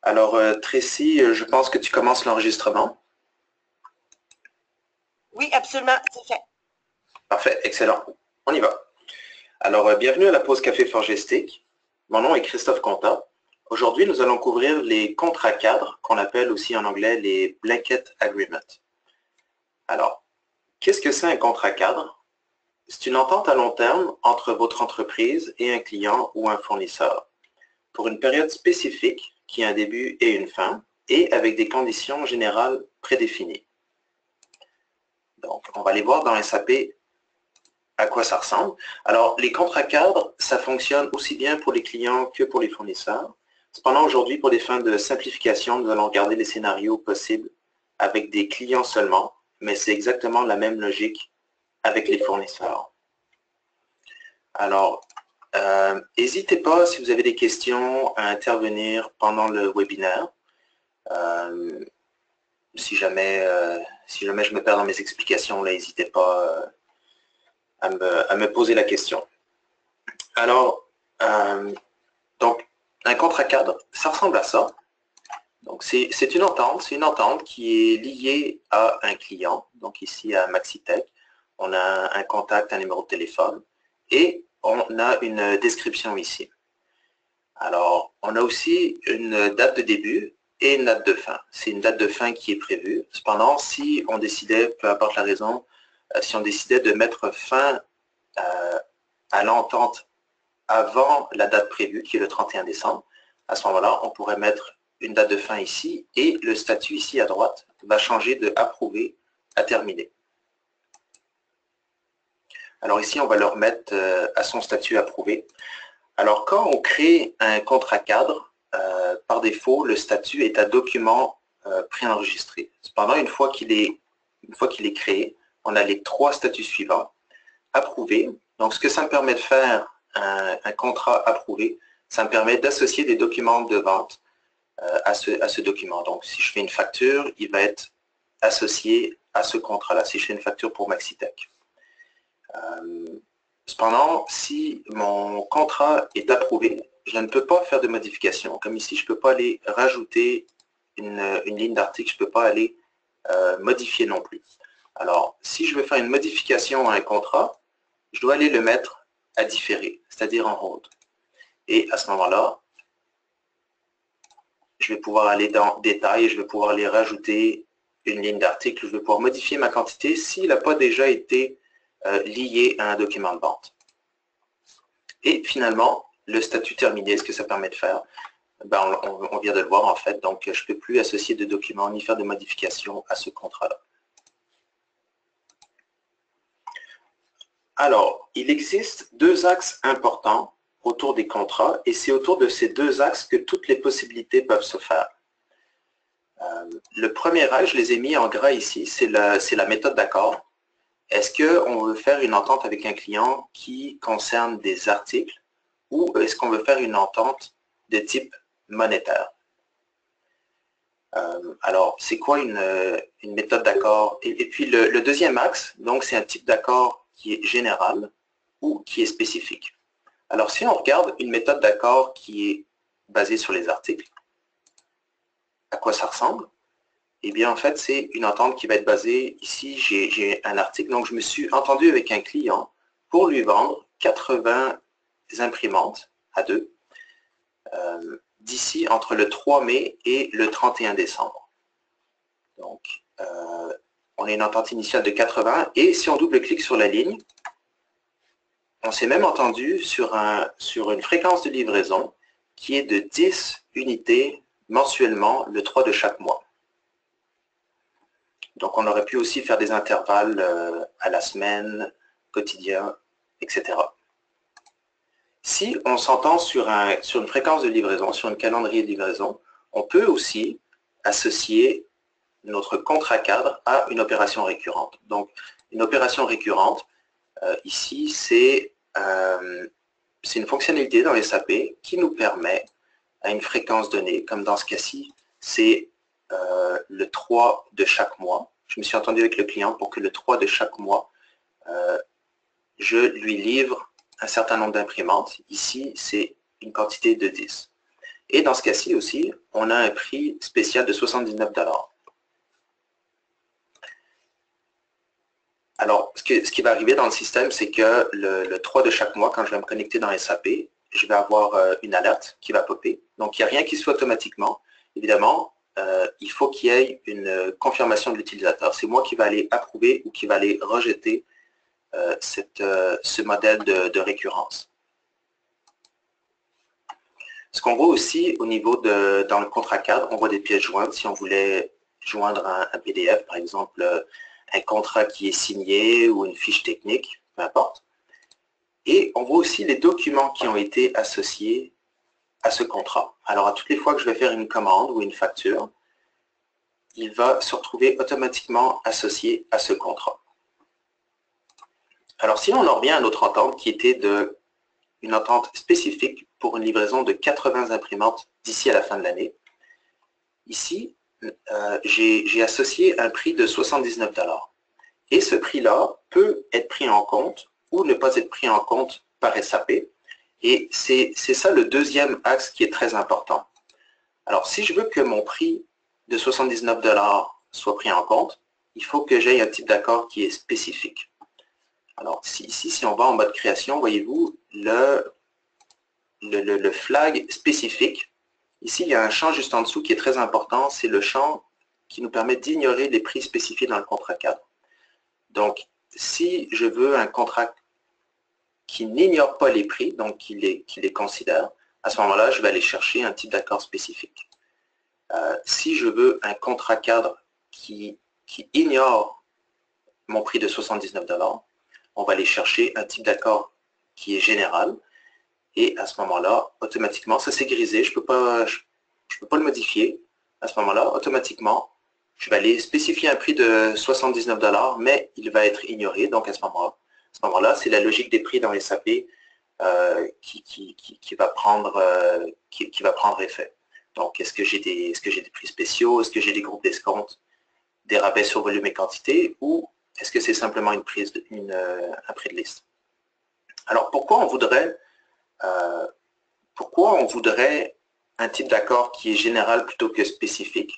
Alors, Tracy, je pense que tu commences l'enregistrement. Oui, absolument, c'est fait. Parfait, excellent. On y va. Alors, bienvenue à la pause café Forgestic. Mon nom est Christophe Contat. Aujourd'hui, nous allons couvrir les contrats cadres, qu'on appelle aussi en anglais les Blanket Agreements. Alors, qu'est-ce que c'est un contrat cadre? C'est une entente à long terme entre votre entreprise et un client ou un fournisseur pour une période spécifique qui a un début et une fin et avec des conditions générales prédéfinies. Donc, on va aller voir dans SAP à quoi ça ressemble. Alors, les contrats cadres, ça fonctionne aussi bien pour les clients que pour les fournisseurs. Cependant, aujourd'hui, pour des fins de simplification, nous allons regarder les scénarios possibles avec des clients seulement, mais c'est exactement la même logique avec les fournisseurs. Alors, n'hésitez pas, si vous avez des questions, à intervenir pendant le webinaire. Si jamais je me perds dans mes explications, n'hésitez pas à me poser la question. Alors, donc, un contrat cadre, ça ressemble à ça. Donc, c'est une entente qui est liée à un client, donc ici à Maxitech. On a un contact, un numéro de téléphone, et on a une description ici. Alors, on a aussi une date de début et une date de fin. C'est une date de fin qui est prévue. Cependant, si on décidait, peu importe la raison, si on décidait de mettre fin à l'entente avant la date prévue, qui est le 31 décembre, à ce moment-là, on pourrait mettre une date de fin ici et le statut ici à droite va changer de approuvé à terminé. Alors ici, on va le remettre à son statut approuvé. Alors quand on crée un contrat cadre, par défaut, le statut est un document préenregistré. Cependant, une fois qu'il est créé, on a les trois statuts suivants. Approuvé. Donc, ce que ça me permet de faire, un contrat approuvé, ça me permet d'associer des documents de vente à ce document. Donc, si je fais une facture, il va être associé à ce contrat-là, si je fais une facture pour Maxitech. Cependant, si mon contrat est approuvé, je ne peux pas faire de modification. Comme ici, je ne peux pas aller rajouter une ligne d'article, je ne peux pas aller modifier non plus. Alors, si je veux faire une modification à un contrat, je dois aller le mettre à différer, c'est-à-dire en hold. Et à ce moment-là, je vais pouvoir aller dans détail, je vais pouvoir aller rajouter une ligne d'article, je vais pouvoir modifier ma quantité s'il n'a pas déjà été lié à un document de vente. Et finalement, le statut terminé, ce que ça permet de faire, ben on vient de le voir en fait, donc je ne peux plus associer de documents ni faire de modifications à ce contrat-là. Alors, il existe deux axes importants autour des contrats et c'est autour de ces deux axes que toutes les possibilités peuvent se faire. Le premier axe, je les ai mis en gras ici, c'est la méthode d'accord. Est-ce qu'on veut faire une entente avec un client qui concerne des articles ou est-ce qu'on veut faire une entente de type monétaire? Alors, c'est quoi une méthode d'accord? Et puis, le deuxième axe, donc, c'est un type d'accord qui est général ou qui est spécifique. Alors, si on regarde une méthode d'accord qui est basée sur les articles, à quoi ça ressemble? Eh bien, en fait, c'est une entente qui va être basée, ici, j'ai un article, donc je me suis entendu avec un client pour lui vendre 80 imprimantes à deux d'ici entre le 3 mai et le 31 décembre. Donc, on a une entente initiale de 80 et si on double-clique sur la ligne, on s'est même entendu sur une fréquence de livraison qui est de 10 unités mensuellement le 3 de chaque mois. Donc, on aurait pu aussi faire des intervalles à la semaine, quotidien, etc. Si on s'entend sur une fréquence de livraison, sur un calendrier de livraison, on peut aussi associer notre contrat cadre à une opération récurrente. Donc, une opération récurrente, ici, c'est une fonctionnalité dans SAP qui nous permet, à une fréquence donnée, comme dans ce cas-ci, c'est le 3 de chaque mois. Je me suis entendu avec le client pour que le 3 de chaque mois, je lui livre un certain nombre d'imprimantes. Ici, c'est une quantité de 10. Et dans ce cas-ci aussi, on a un prix spécial de 79 $. Alors, ce qui va arriver dans le système, c'est que le 3 de chaque mois, quand je vais me connecter dans SAP, je vais avoir une alerte qui va popper. Donc, il n'y a rien qui se fait automatiquement. Évidemment, il faut qu'il y ait une confirmation de l'utilisateur. C'est moi qui vais aller approuver ou qui va aller rejeter ce modèle de récurrence. Ce qu'on voit aussi au niveau dans le contrat cadre, on voit des pièces jointes. Si on voulait joindre un PDF, par exemple, un contrat qui est signé ou une fiche technique, peu importe. Et on voit aussi les documents qui ont été associés à ce contrat. Alors, à toutes les fois que je vais faire une commande ou une facture, il va se retrouver automatiquement associé à ce contrat. Alors, si on en revient à notre entente qui était une entente spécifique pour une livraison de 80 imprimantes d'ici à la fin de l'année, ici, j'ai associé un prix de 79 $. Et ce prix-là peut être pris en compte ou ne pas être pris en compte par SAP. Et c'est ça le deuxième axe qui est très important. Alors, si je veux que mon prix de 79 $ soit pris en compte, il faut que j'aie un type d'accord qui est spécifique. Alors, ici, si on va en mode création, voyez-vous, le flag spécifique. Ici, il y a un champ juste en dessous qui est très important. C'est le champ qui nous permet d'ignorer les prix spécifiés dans le contrat cadre. Donc, si je veux un contrat qui n'ignore pas les prix, donc qui les considère, à ce moment-là, je vais aller chercher un type d'accord spécifique. Si je veux un contrat cadre qui ignore mon prix de 79 $, on va aller chercher un type d'accord qui est général. Et à ce moment-là, automatiquement, ça s'est grisé, je ne peux pas le modifier. À ce moment-là, automatiquement, je vais aller spécifier un prix de 79 $, mais il va être ignoré. Donc à ce moment-là, c'est la logique des prix dans SAP qui va prendre effet. Donc, est-ce que j'ai des prix spéciaux? Est-ce que j'ai des groupes d'escomptes, des rabais sur volume et quantité? Ou est-ce que c'est simplement un prix de liste? Alors, pourquoi on voudrait un type d'accord qui est général plutôt que spécifique?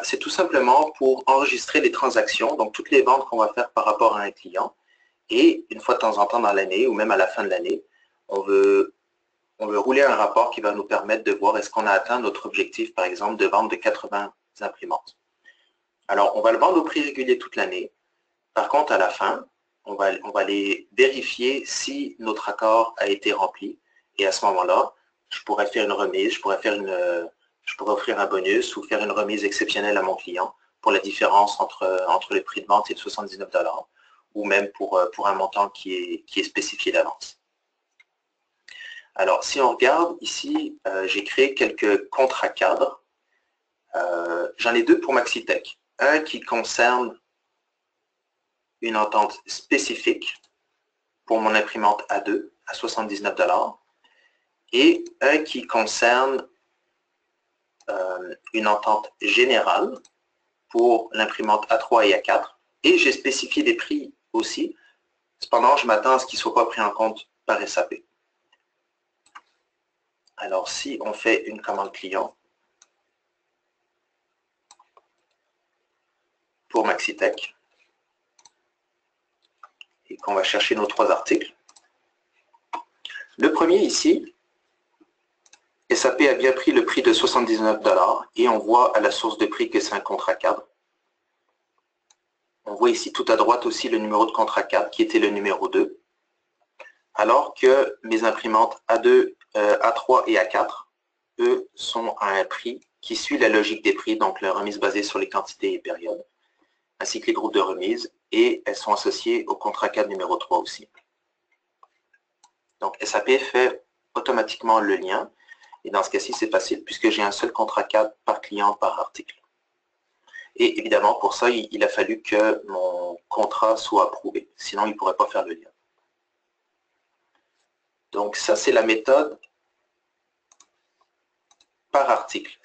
C'est tout simplement pour enregistrer les transactions, donc toutes les ventes qu'on va faire par rapport à un client. Et une fois de temps en temps dans l'année, ou même à la fin de l'année, on veut rouler un rapport qui va nous permettre de voir est-ce qu'on a atteint notre objectif, par exemple, de vente de 80 imprimantes. Alors, on va le vendre au prix régulier toute l'année. Par contre, à la fin, on va aller vérifier si notre accord a été rempli. Et à ce moment-là, je pourrais faire une remise, je pourrais offrir un bonus ou faire une remise exceptionnelle à mon client pour la différence entre le prix de vente et de 79 $, ou même pour un montant qui est spécifié d'avance. Alors, si on regarde ici, j'ai créé quelques contrats cadres. J'en ai deux pour Maxitech. Un qui concerne une entente spécifique pour mon imprimante A2 à 79 $ et un qui concerne une entente générale pour l'imprimante A3 et A4. Et j'ai spécifié des prix aussi. Cependant, je m'attends à ce qu'ils ne soient pas pris en compte par SAP. Alors, si on fait une commande client pour Maxitech et qu'on va chercher nos trois articles, le premier ici, SAP a bien pris le prix de 79 $ et on voit à la source de prix que c'est un contrat cadre. On voit ici tout à droite aussi le numéro de contrat cadre qui était le numéro 2, alors que mes imprimantes A2, A3 et A4, eux, sont à un prix qui suit la logique des prix, donc la remise basée sur les quantités et périodes, ainsi que les groupes de remise, et elles sont associées au contrat cadre numéro 3 aussi. Donc SAP fait automatiquement le lien, et dans ce cas-ci, c'est facile puisque j'ai un seul contrat cadre par client par article. Et évidemment, pour ça, il a fallu que mon contrat soit approuvé, sinon il ne pourrait pas faire le lien. Donc ça, c'est la méthode par article.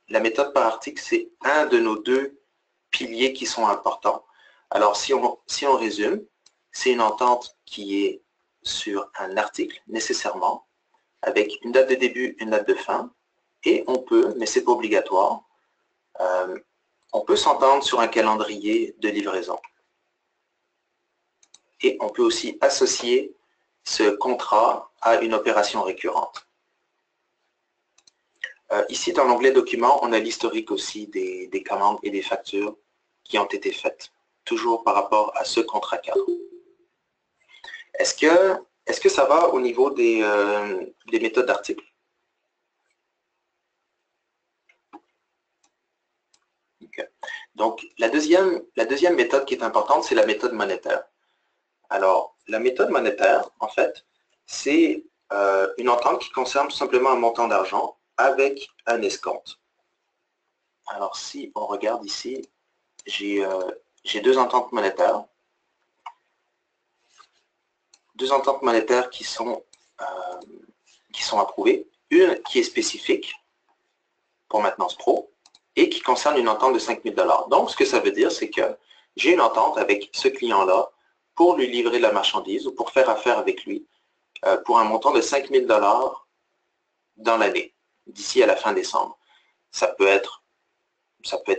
La méthode par article, c'est un de nos deux piliers qui sont importants. Alors, si on résume, c'est une entente qui est sur un article, nécessairement, avec une date de début, une date de fin, Et on peut, mais ce n'est pas obligatoire, on peut s'entendre sur un calendrier de livraison. Et on peut aussi associer ce contrat à une opération récurrente. Ici, dans l'onglet Documents, on a l'historique aussi des commandes et des factures qui ont été faites, toujours par rapport à ce contrat cadre. Est-ce que ça va au niveau des méthodes d'article? Okay. Donc, la deuxième méthode qui est importante, c'est la méthode monétaire. Alors, la méthode monétaire, en fait, c'est une entente qui concerne tout simplement un montant d'argent avec un escompte. Alors, si on regarde ici, j'ai deux ententes monétaires. Deux ententes monétaires qui sont approuvées. Une qui est spécifique pour Maintenance Pro et qui concerne une entente de 5 000 $. Donc, ce que ça veut dire, c'est que j'ai une entente avec ce client-là pour lui livrer de la marchandise ou pour faire affaire avec lui pour un montant de 5 000 $ dans l'année, d'ici à la fin décembre. Ça peut être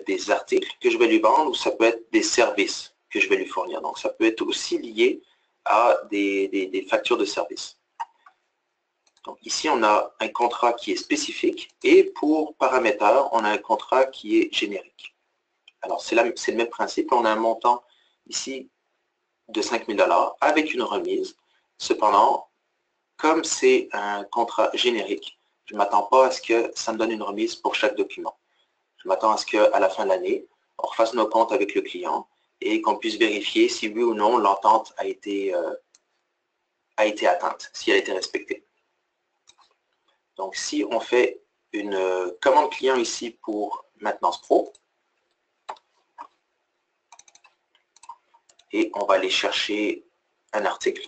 des articles que je vais lui vendre ou ça peut être des services que je vais lui fournir. Donc, ça peut être aussi lié à des factures de services. Donc, ici, on a un contrat qui est spécifique et pour paramétteur, on a un contrat qui est générique. Alors, c'est le même principe. On a un montant ici de 5 000 $ avec une remise. Cependant, comme c'est un contrat générique, je ne m'attends pas à ce que ça me donne une remise pour chaque document. Je m'attends à ce qu'à la fin de l'année, on refasse nos comptes avec le client et qu'on puisse vérifier si oui ou non l'entente a été atteinte, si elle a été respectée. Donc, si on fait une commande client ici pour Maintenance Pro, et on va aller chercher un article,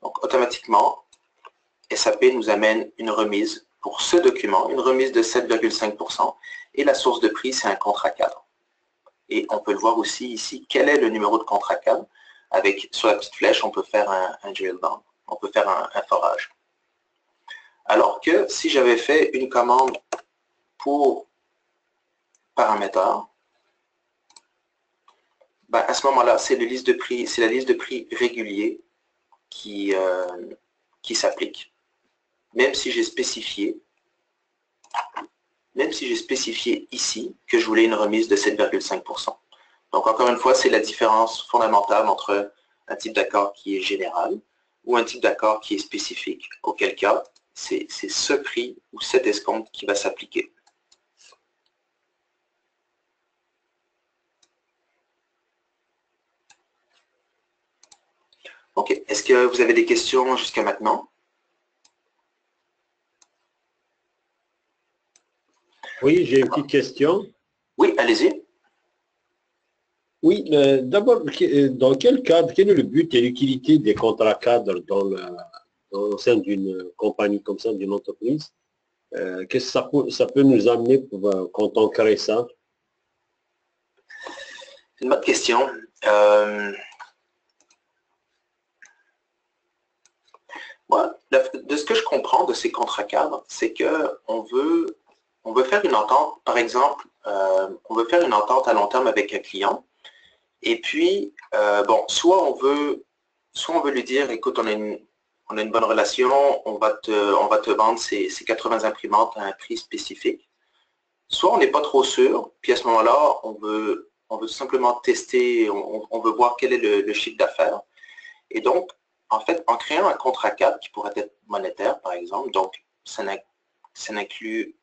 donc automatiquement, SAP nous amène une remise pour ce document, une remise de 7,5%, et la source de prix, c'est un contrat cadre. Et on peut le voir aussi ici, quel est le numéro de contrat cadre. Avec, sur la petite flèche, on peut faire un drill down, on peut faire un forage. Alors que si j'avais fait une commande pour paramétère, ben à ce moment-là, c'est la liste de prix régulier qui s'applique. Même si j'ai spécifié ici que je voulais une remise de 7,5%. Donc, encore une fois, c'est la différence fondamentale entre un type d'accord qui est général ou un type d'accord qui est spécifique, auquel cas, c'est ce prix ou cet escompte qui va s'appliquer. OK. Est-ce que vous avez des questions jusqu'à maintenant? Oui, j'ai une petite question. Oui, allez-y. Oui, d'abord, dans quel cadre, quel est le but et l'utilité des contrats cadres au sein d'une compagnie comme ça, d'une entreprise? Qu'est-ce que ça peut nous amener quand on crée ça? C'est une bonne question. Moi, de ce que je comprends de ces contrats cadres, c'est qu'on veut faire une entente, par exemple, on veut faire une entente à long terme avec un client. Et puis, bon, soit on veut lui dire, écoute, on a une bonne relation, on va te vendre ces 80 imprimantes à un prix spécifique. Soit on n'est pas trop sûr, puis à ce moment-là, on veut tout simplement tester, on veut voir quel est le chiffre d'affaires. Et donc, en fait, en créant un contrat cadre qui pourrait être monétaire, par exemple, donc ça n'inclut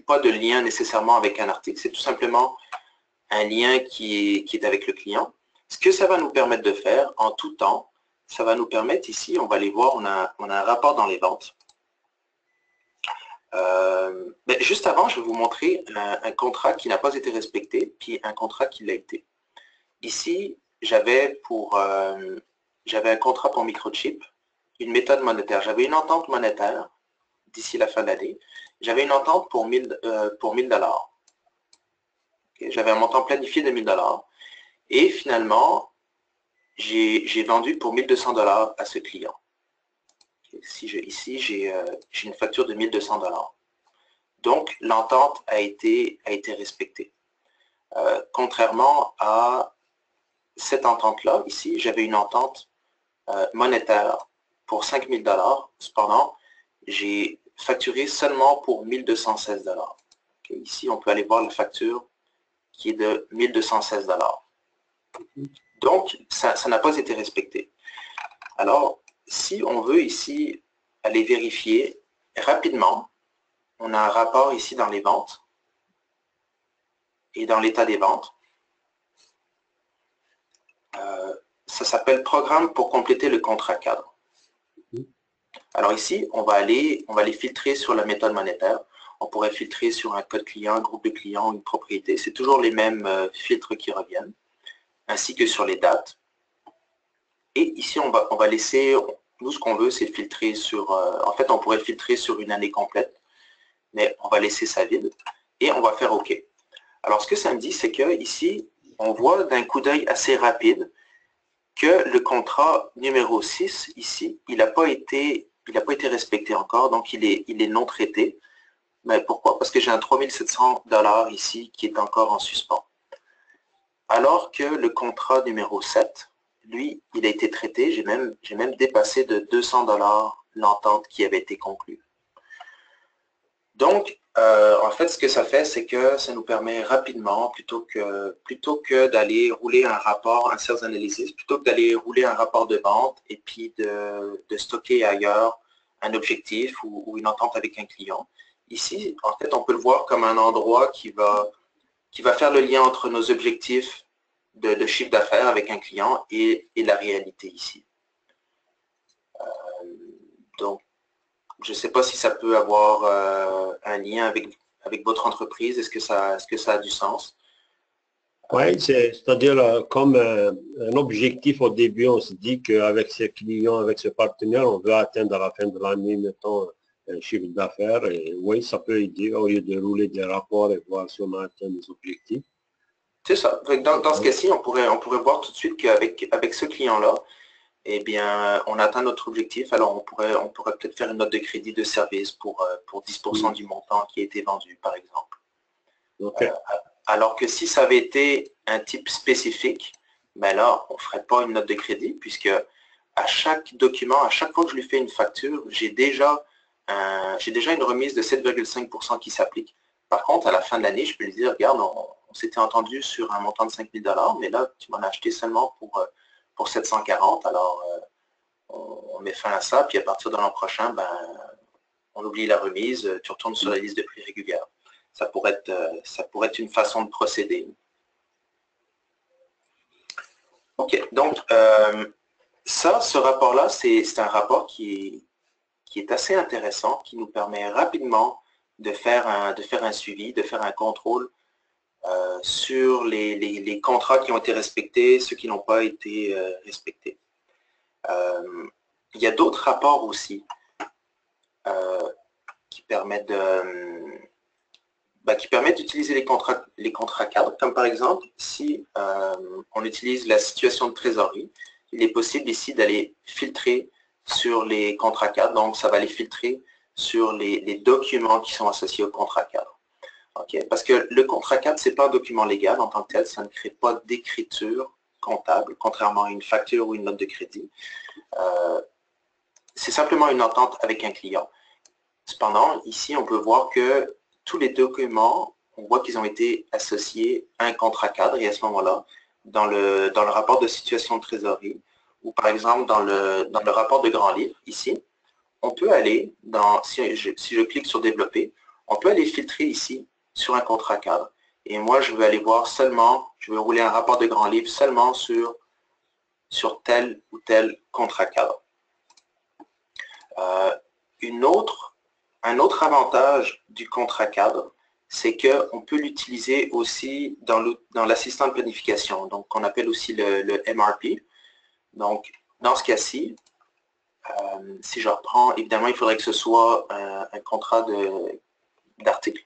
pas de lien nécessairement avec un article, c'est tout simplement un lien qui est avec le client. Ce que ça va nous permettre de faire en tout temps, ça va nous permettre ici, on va aller voir, on a un rapport dans les ventes. Mais juste avant, je vais vous montrer un contrat qui n'a pas été respecté, puis un contrat qui l'a été. Ici, j'avais un contrat pour microchip, une méthode monétaire. J'avais une entente monétaire d'ici la fin de l'année. J'avais une entente pour 1000 $. J'avais un montant planifié de 1000 $. Et finalement, j'ai vendu pour 1200 $ à ce client. ici, j'ai une facture de 1200 $. Donc, l'entente a été respectée. Contrairement à cette entente-là, ici, j'avais une entente monétaire pour 5000 $. Cependant, j'ai facturé seulement pour 1216 $. Okay, ici, on peut aller voir la facture qui est de 1216 $. Donc, ça n'a pas été respecté. Alors, si on veut ici aller vérifier rapidement, on a un rapport ici dans les ventes et dans l'état des ventes. Ça s'appelle Programme pour compléter le contrat cadre. Alors ici, on va aller filtrer sur la méthode monétaire. On pourrait filtrer sur un code client, un groupe de clients, une propriété. C'est toujours les mêmes filtres qui reviennent, ainsi que sur les dates. Et ici, on va laisser, nous ce qu'on veut, c'est filtrer sur, en fait, on pourrait filtrer sur une année complète, mais on va laisser ça vide et on va faire OK. Alors, ce que ça me dit, c'est que ici, on voit d'un coup d'œil assez rapide que le contrat numéro 6, ici, il n'a pas été respecté encore, donc il est non traité. Mais pourquoi? Parce que j'ai un 3700 $ ici qui est encore en suspens. Alors que le contrat numéro 7, lui, il a été traité, j'ai même dépassé de 200 $ l'entente qui avait été conclue. Donc, en fait, ce que ça fait, c'est que ça nous permet rapidement, plutôt que d'aller rouler un rapport, un sales analysis, plutôt que d'aller rouler un rapport de vente et puis de stocker ailleurs un objectif ou une entente avec un client. Ici, en fait, on peut le voir comme un endroit qui va faire le lien entre nos objectifs de chiffre d'affaires avec un client et la réalité ici. Donc, je ne sais pas si ça peut avoir un lien avec votre entreprise. Est-ce que ça a du sens? Oui, c'est-à-dire comme un objectif au début, on se dit qu'avec ce client, avec ce partenaire, on veut atteindre à la fin de l'année, mettons, un chiffre d'affaires. Et oui, ça peut aider au lieu de rouler des rapports et voir si on a atteint des objectifs. C'est ça. Dans ce cas-ci, on pourrait voir tout de suite qu'avec ce client-là, eh bien, on atteint notre objectif. Alors, on pourrait peut-être faire une note de crédit de service pour 10% du montant qui a été vendu, par exemple. Okay. Alors que si ça avait été un type spécifique, ben là, on ne ferait pas une note de crédit, puisque à chaque document, à chaque fois que je lui fais une facture, j'ai déjà une remise de 7,5% qui s'applique. Par contre, à la fin de l'année, je peux lui dire, regarde, on s'était entendu sur un montant de 5000 $, mais là, tu m'en as acheté seulement pour 740, alors on met fin à ça, puis à partir de l'an prochain, ben, on oublie la remise, tu retournes sur la liste de prix régulière. Ça pourrait être une façon de procéder. OK, donc ce rapport-là, c'est un rapport qui est assez intéressant, qui nous permet rapidement de faire un suivi, de faire un contrôle sur les contrats qui ont été respectés, ceux qui n'ont pas été respectés. Il y a d'autres rapports aussi qui permettent d'utiliser les contrats cadres, comme par exemple, si on utilise la situation de trésorerie, il est possible ici d'aller filtrer sur les contrats cadres, donc ça va aller filtrer sur les documents qui sont associés au contrat cadre. Okay? Parce que le contrat cadre, ce n'est pas un document légal en tant que tel, ça ne crée pas d'écriture comptable, contrairement à une facture ou une note de crédit. C'est simplement une entente avec un client. Cependant, ici, on peut voir que tous les documents, on voit qu'ils ont été associés à un contrat cadre, et à ce moment-là, dans le rapport de situation de trésorerie, ou par exemple dans le rapport de grand livre, ici, on peut aller, si je clique sur développer, on peut aller filtrer ici sur un contrat cadre. Et moi, je vais aller voir seulement, je vais rouler un rapport de grand livre seulement sur tel ou tel contrat cadre. Un autre avantage du contrat cadre, c'est qu'on peut l'utiliser aussi dans l'assistant de planification, donc qu'on appelle aussi le MRP. Donc, dans ce cas-ci, si je reprends, évidemment, il faudrait que ce soit un contrat d'article.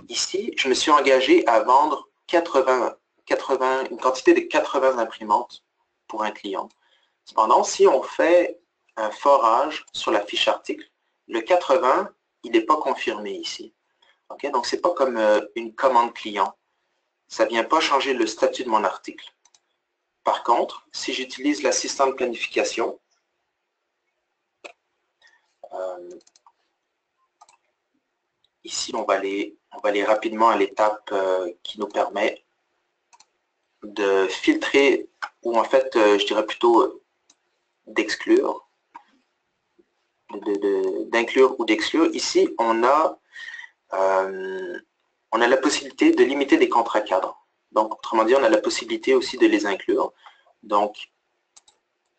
Ici, je me suis engagé à vendre une quantité de 80 imprimantes pour un client. Cependant, si on fait un forage sur la fiche article. Le 80, il n'est pas confirmé ici. Okay? Donc, ce n'est pas comme une commande client. Ça ne vient pas changer le statut de mon article. Par contre, si j'utilise l'assistant de planification, ici, on va aller rapidement à l'étape qui nous permet de filtrer, ou en fait, je dirais plutôt d'exclure, d'inclure ou d'exclure. Ici, on a la possibilité de limiter des contrats cadres. Donc, autrement dit, on a la possibilité aussi de les inclure. Donc,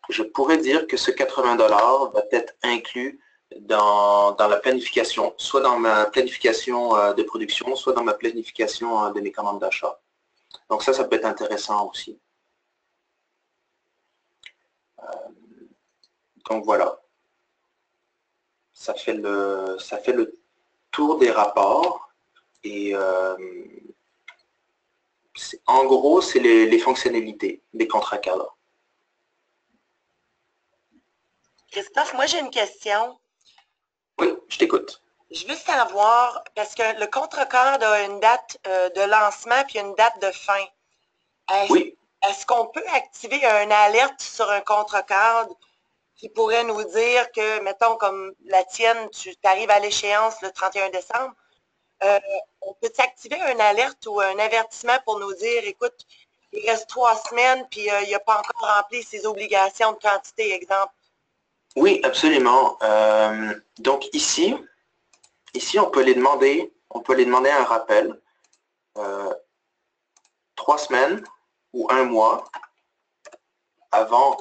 je pourrais dire que ce 80 $ va être inclus dans la planification, soit dans ma planification de production, soit dans ma planification de mes commandes d'achat. Donc ça peut être intéressant aussi. Donc voilà. Ça fait le tour des rapports. Et en gros, c'est les fonctionnalités des contrats cadres. Christophe, moi j'ai une question. Oui, je t'écoute. Je veux savoir, parce que le contre-cadre a une date de lancement puis une date de fin. Oui. Est-ce qu'on peut activer une alerte sur un contre-cadre qui pourrait nous dire que, mettons, comme la tienne, tu arrives à l'échéance le 31 décembre, on peut activer une alerte ou un avertissement pour nous dire, écoute, il reste 3 semaines puis il n'a pas encore rempli ses obligations de quantité, exemple? Oui, absolument. Donc ici, on peut les demander un rappel 3 semaines ou 1 mois avant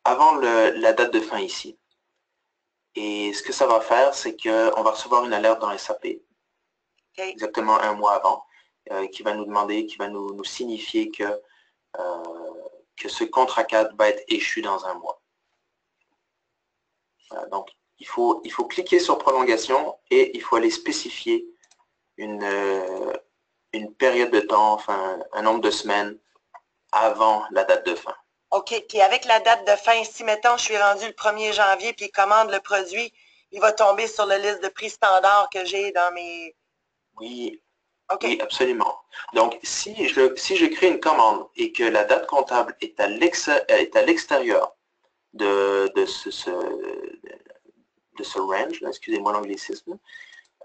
la date de fin ici. Et ce que ça va faire, c'est qu'on va recevoir une alerte dans SAP, exactement 1 mois avant, qui va nous demander, qui va nous signifier que ce contrat cadre va être échu dans 1 mois. Voilà, donc, il faut cliquer sur prolongation et il faut aller spécifier une période de temps, enfin un nombre de semaines avant la date de fin. OK. Puis avec la date de fin, si mettons je suis rendu le 1er janvier puis commande le produit, il va tomber sur la liste de prix standard que j'ai dans mes... Oui, okay. Oui, absolument. Donc, si je crée une commande et que la date comptable est à l'extérieur de ce range, excusez-moi l'anglicisme,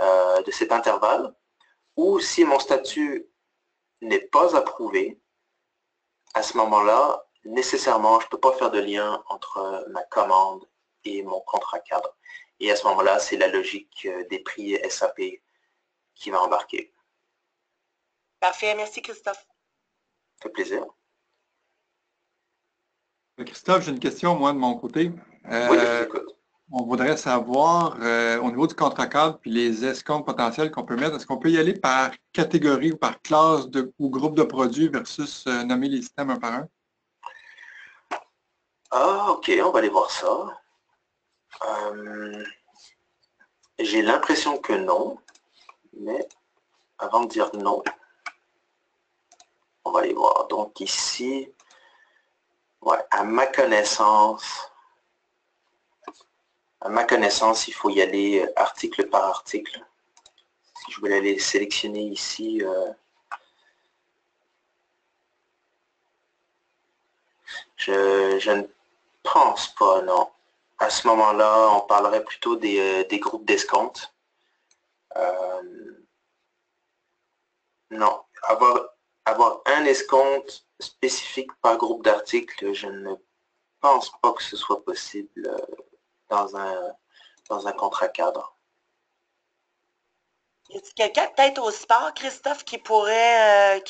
de cet intervalle, ou si mon statut n'est pas approuvé, à ce moment-là, nécessairement, je ne peux pas faire de lien entre ma commande et mon contrat cadre. Et à ce moment-là, c'est la logique des prix SAP qui va embarquer. Parfait. Merci, Christophe. Ça fait plaisir. Christophe, j'ai une question, moi, de mon côté. Oui, je t'écoute. On voudrait savoir, au niveau du contrat cadre puis les escomptes potentiels qu'on peut mettre, est-ce qu'on peut y aller par catégorie ou par classe ou groupe de produits versus nommer les systèmes un par un? Ah, ok, on va aller voir ça. J'ai l'impression que non, mais avant de dire non, on va aller voir. Donc ici, ouais, à ma connaissance, il faut y aller article par article. Si je voulais aller sélectionner ici, je ne pense pas, non. À ce moment-là, on parlerait plutôt des groupes d'escompte. Non, avoir un escompte spécifique par groupe d'articles, je ne pense pas que ce soit possible dans un contrat cadre. Y a-t-il quelqu'un peut-être au support, Christophe, qui pourrait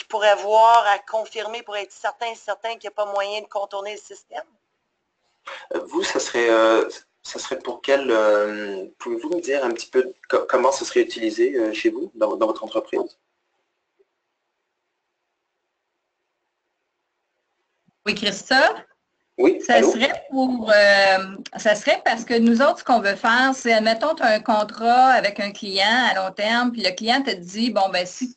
voir à confirmer pour être certain qu'il n'y a pas moyen de contourner le système? Vous, ça serait pour quel... pouvez-vous me dire un petit peu comment ça serait utilisé chez vous, dans votre entreprise? Oui, Christophe? Oui, ça serait parce que nous autres, ce qu'on veut faire, c'est, admettons, tu as un contrat avec un client à long terme, puis le client te dit, bon, ben si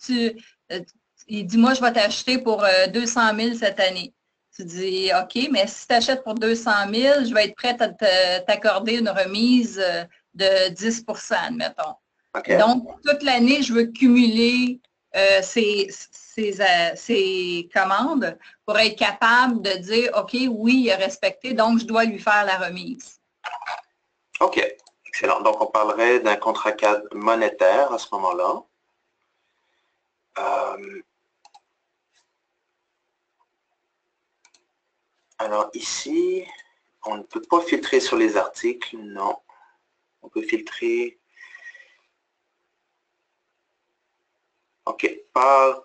il dit, moi, je vais t'acheter pour 200 000 cette année. Tu dis, OK, mais si tu achètes pour 200 000, je vais être prête à t'accorder une remise de 10 admettons. OK. Donc, toute l'année, je veux cumuler ces commandes pour être capable de dire, OK, oui, il a respecté, donc je dois lui faire la remise. OK. Excellent. Donc, on parlerait d'un contrat cadre monétaire à ce moment-là. Alors ici, on ne peut pas filtrer sur les articles, non. On peut filtrer. OK. Par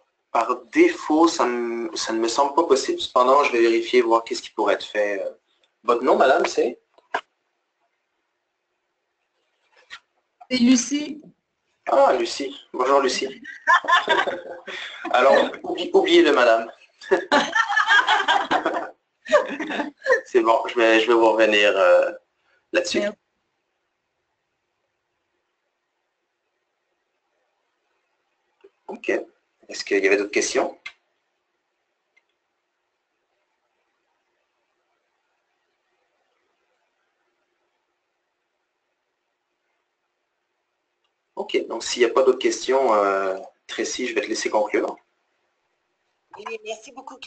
défaut, ça ne me semble pas possible. Cependant, je vais vérifier, voir qu'est-ce qui pourrait être fait. Votre nom, madame, c'est? C'est Lucie. Ah, Lucie. Bonjour, Lucie. Alors, oubliez-le, madame. C'est bon, je vais vous revenir là-dessus. OK. Est-ce qu'il y avait d'autres questions? OK. Donc, s'il n'y a pas d'autres questions, Tracy, je vais te laisser conclure. Oui, merci beaucoup.